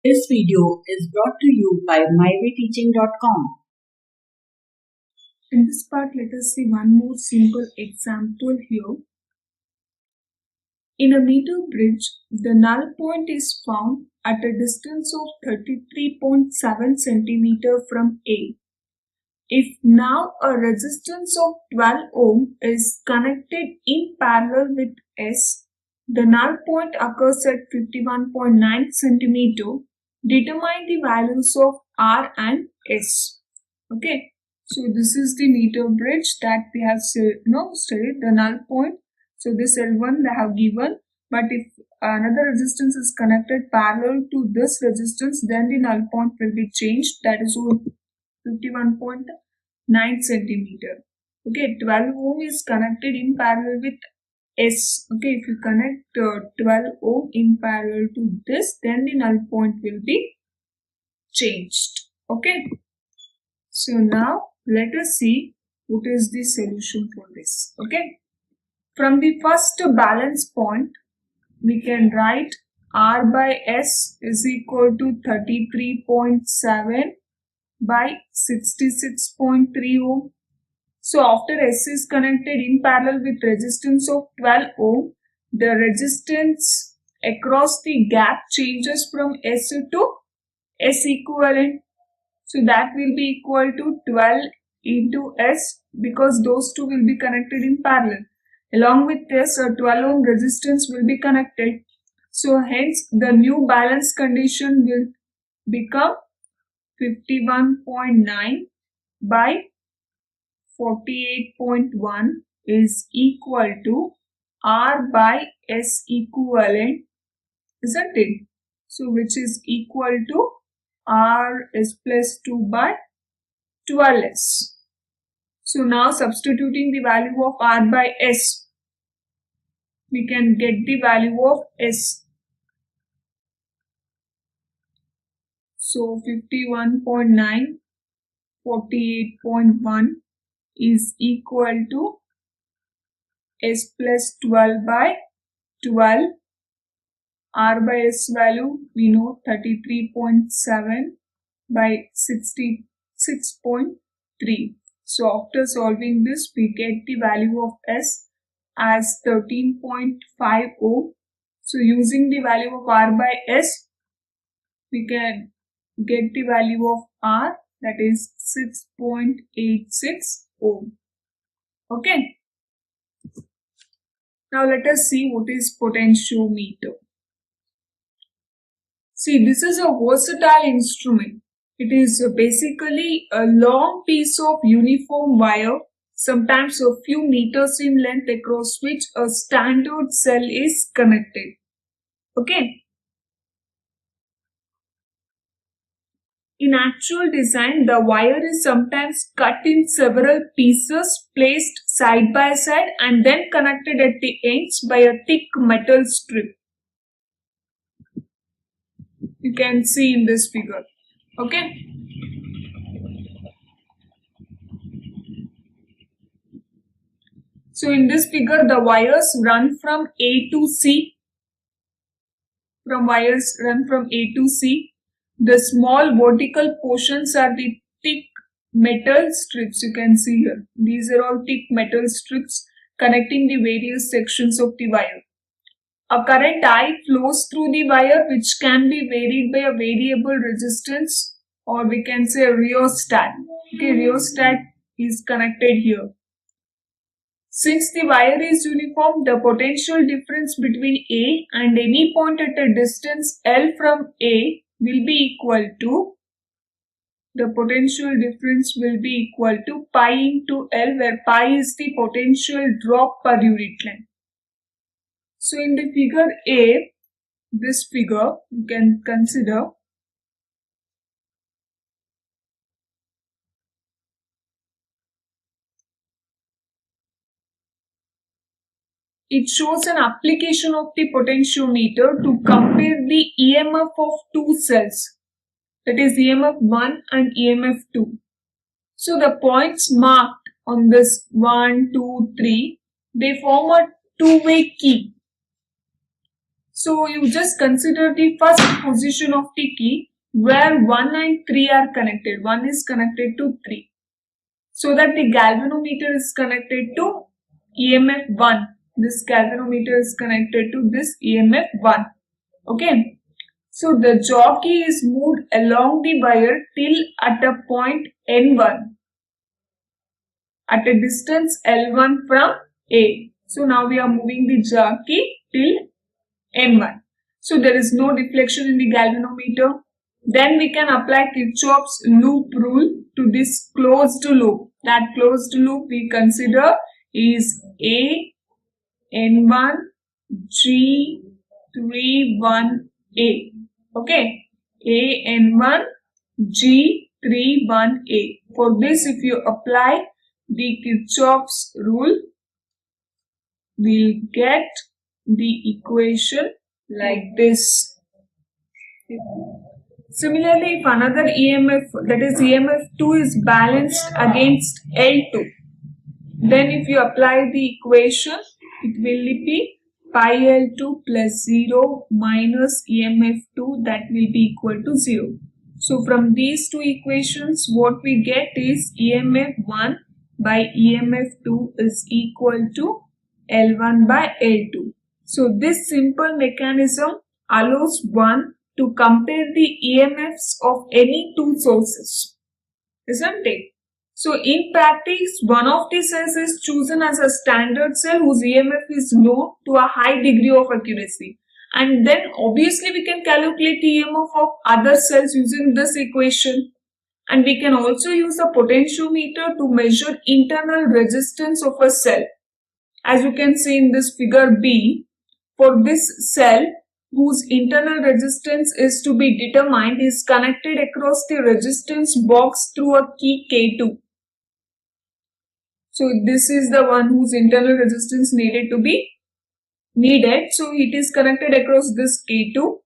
This video is brought to you by mywayteaching.com. In this part, let us see one more simple example here. In a meter bridge, the null point is found at a distance of 33.7 cm from A. If now a resistance of 12 ohm is connected in parallel with S, the null point occurs at 51.9 cm. Determine the values of R and S. Okay, so this is the meter bridge that we have studied, the null point. So this L1 they have given, but if another resistance is connected parallel to this resistance, then the null point will be changed. That is 51.9 centimeter. Okay, 12 ohm is connected in parallel with S. Okay, if you connect 12 ohm in parallel to this, then the null point will be changed. Okay, so now let us see what is the solution for this. Okay, from the first balance point, we can write R by S is equal to 33.7 by 66.3 ohm. So after S is connected in parallel with resistance of 12 ohm, the resistance across the gap changes from S to S equivalent. So that will be equal to 12 into S, because those two will be connected in parallel. Along with this, a 12 ohm resistance will be connected. So hence the new balance condition will become 51.9 by 48.1 is equal to R by S equivalent, isn't it? So which is equal to R S plus 2 by 12S. So now substituting the value of R by S, we can get the value of S. So 51.9, 48.1 is equal to S plus 12 by 12. R by S value we know 33.7 by 66.3. So after solving this, we get the value of S as 13.5 ohm. So using the value of R by S, we can get the value of R, that is 6.86 ohm. Okay. Now let us see what is potentiometer. See, this is a versatile instrument. It is basically a long piece of uniform wire, sometimes a few meters in length, across which a standard cell is connected. Okay. In actual design, the wire is sometimes cut in several pieces, placed side by side, and then connected at the ends by a thick metal strip. You can see in this figure. Okay. So in this figure, the wires run from A to C. The small vertical portions are the thick metal strips. You can see here. These are all thick metal strips connecting the various sections of the wire. A current I flows through the wire, which can be varied by a variable resistance, or we can say a rheostat. Okay, rheostat is connected here. Since the wire is uniform, the potential difference between A and any point at a distance L from A will be equal to, the potential difference will be equal to pi into L, where pi is the potential drop per unit length. So in the figure A, this figure you can consider, it shows an application of the potentiometer to compare the EMF of two cells, that is EMF 1 and EMF 2. So the points marked on this 1, 2, 3, they form a two-way key. So you just consider the first position of the key where 1 and 3 are connected. 1 is connected to 3. So that the galvanometer is connected to EMF 1. This galvanometer is connected to this EMF 1. Okay. So the jaw key is moved along the wire till at a point N1 at a distance L1 from A. So now we are moving the jaw key till N1. So there is no deflection in the galvanometer. Then we can apply Kirchhoff's loop rule to this closed loop. That closed loop we consider is A N1 G 31A. Okay, A N1 G 31A. For this, if you apply the Kirchhoff's rule, we'll get the equation like this. Similarly, if another EMF, that is EMF2, is balanced against L2, then if you apply the equation, it will be pi L2 plus 0 minus EMF2, that will be equal to 0. So from these two equations, what we get is EMF1 by EMF2 is equal to L1 by L2. So this simple mechanism allows one to compare the EMFs of any two sources, isn't it? So in practice, one of the cells is chosen as a standard cell whose EMF is known to a high degree of accuracy. And then obviously we can calculate the EMF of other cells using this equation. And we can also use a potentiometer to measure internal resistance of a cell. As you can see in this figure B, for this cell whose internal resistance is to be determined is connected across the resistance box through a key K2. So this is the one whose internal resistance needed. So it is connected across this K2.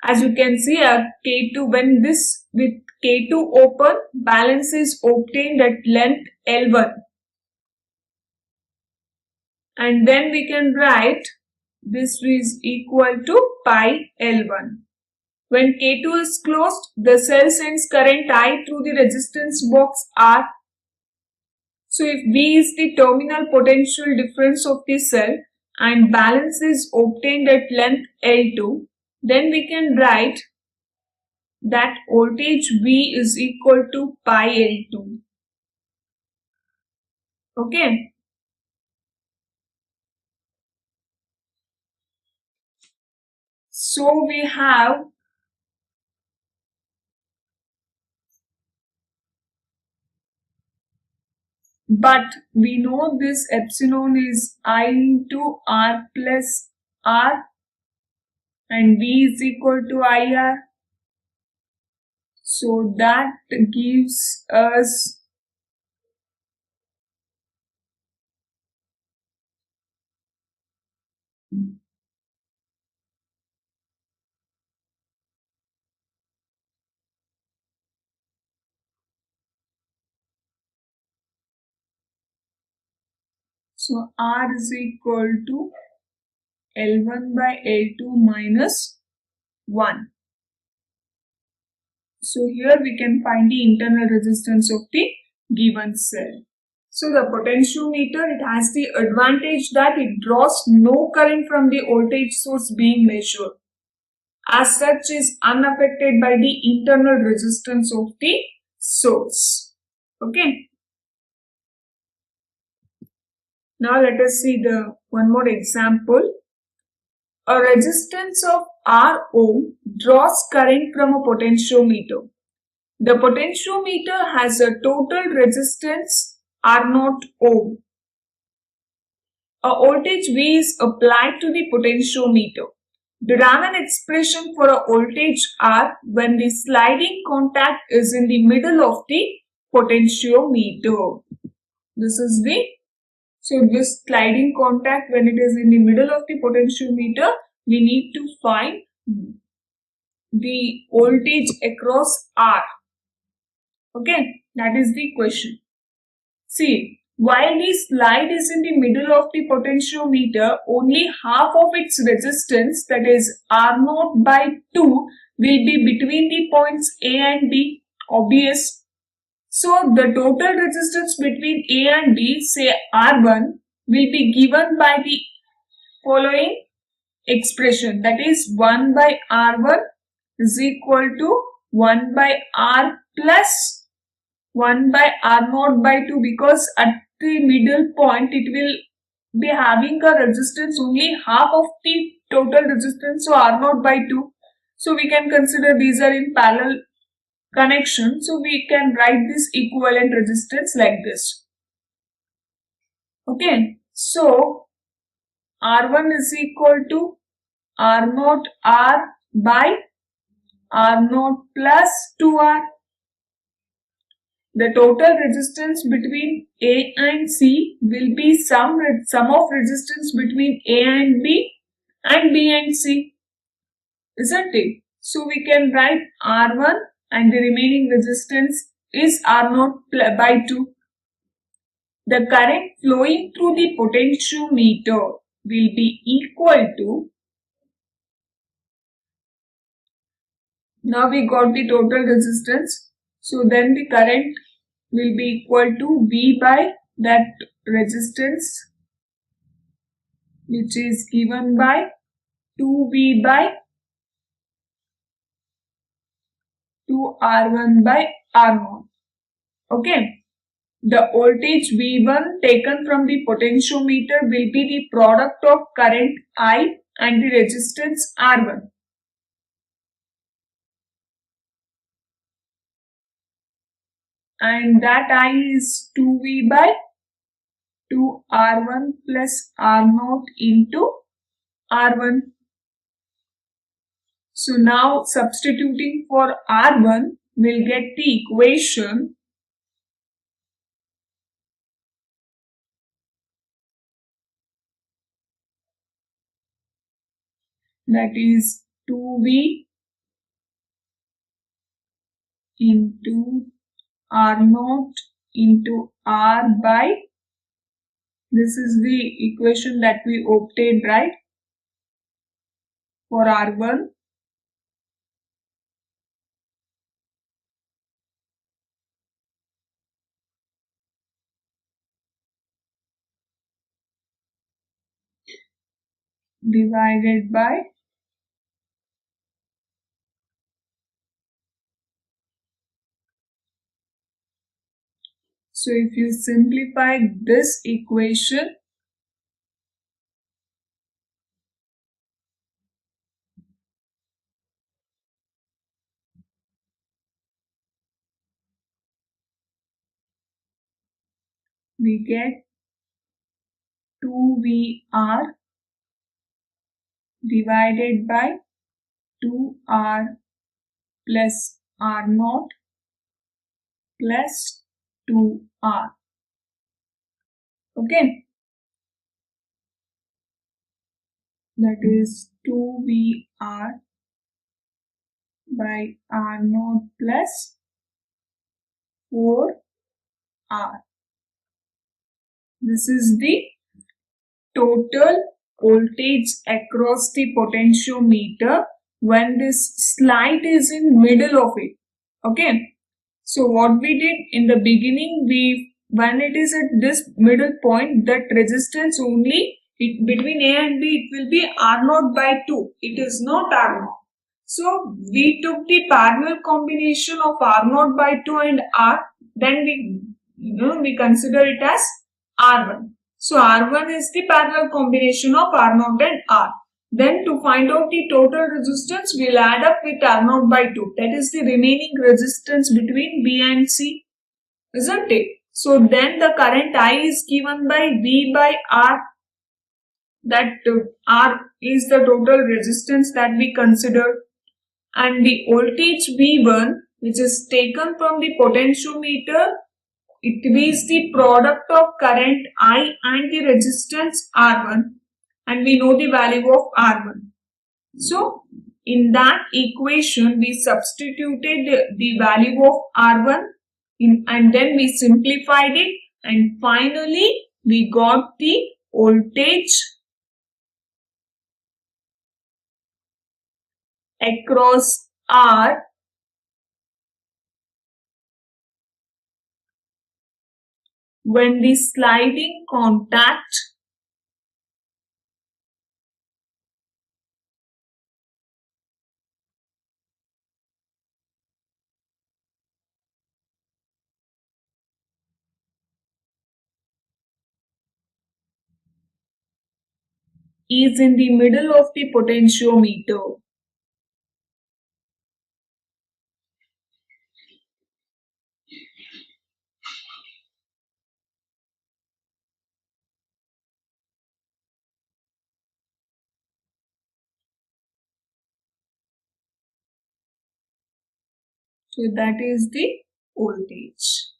As you can see, a K2, when this with K2 open, balance is obtained at length L1. And then we can write this is equal to pi L1. When K2 is closed, the cell sends current I through the resistance box R. So if V is the terminal potential difference of the cell and balance is obtained at length L2, then we can write that voltage V is equal to pi L2. Okay. So we have but we know this epsilon is I into R plus R and V is equal to IR. So that gives us so R is equal to L1 by L2 minus 1. So here we can find the internal resistance of the given cell. So the potentiometer, it has the advantage that it draws no current from the voltage source being measured. As such, is unaffected by the internal resistance of the source. Okay. Now let us see the one more example. A resistance of R ohm draws current from a potentiometer. The potentiometer has a total resistance R0 ohm. A voltage V is applied to the potentiometer. Derive an expression for a voltage R when the sliding contact is in the middle of the potentiometer. So this sliding contact, when it is in the middle of the potentiometer, we need to find the voltage across R. Okay, that is the question. See, while the slide is in the middle of the potentiometer, only half of its resistance, that is R0 by 2, will be between the points A and B, obvious. So the total resistance between A and B, say R1, will be given by the following expression, that is 1 by R1 is equal to 1 by R plus 1 by R0 by 2, because at the middle point it will be having a resistance only half of the total resistance, so R0 by 2. So we can consider these are in parallel connection, so we can write this equivalent resistance like this. Okay, so R1 is equal to R0 R by R0 plus 2R. The total resistance between A and C will be sum of resistance between A and B and C, isn't it? So we can write R1 and the remaining resistance is R0 by 2. The current flowing through the potentiometer will be equal to, now we got the total resistance, so then the current will be equal to V by that resistance, which is given by 2V by 2R1 by R0. Okay. The voltage V1 taken from the potentiometer will be the product of current I and the resistance R1. And that I is 2V by 2R1 plus R0 into R1. So now substituting for R1, we'll get the equation that is 2V into R0 into R by, this is the equation that we obtained, right, for R1, divided by so if you simplify this equation, we get 2VR divided by 2R plus R0 plus 2R. Okay, that is 2VR by R0 plus 4R. This is the total voltage across the potentiometer when this slide is in middle of it. Okay, so what we did in the beginning, when it is at this middle point, that resistance only between A and B, it will be R0 by 2. It is not R0. So we took the parallel combination of R0 by 2 and R, then we consider it as R1. So R1 is the parallel combination of R0 and R. Then to find out the total resistance, we'll add up with R0 by 2. That is the remaining resistance between B and C, isn't it? So then the current I is given by V by R. That R is the total resistance that we considered. And the voltage V1, which is taken from the potentiometer, it is the product of current I and the resistance R1, and we know the value of R1. So in that equation we substituted the value of R1 and then we simplified it And finally, we got the voltage across R when the sliding contact is in the middle of the potentiometer. So that is the voltage.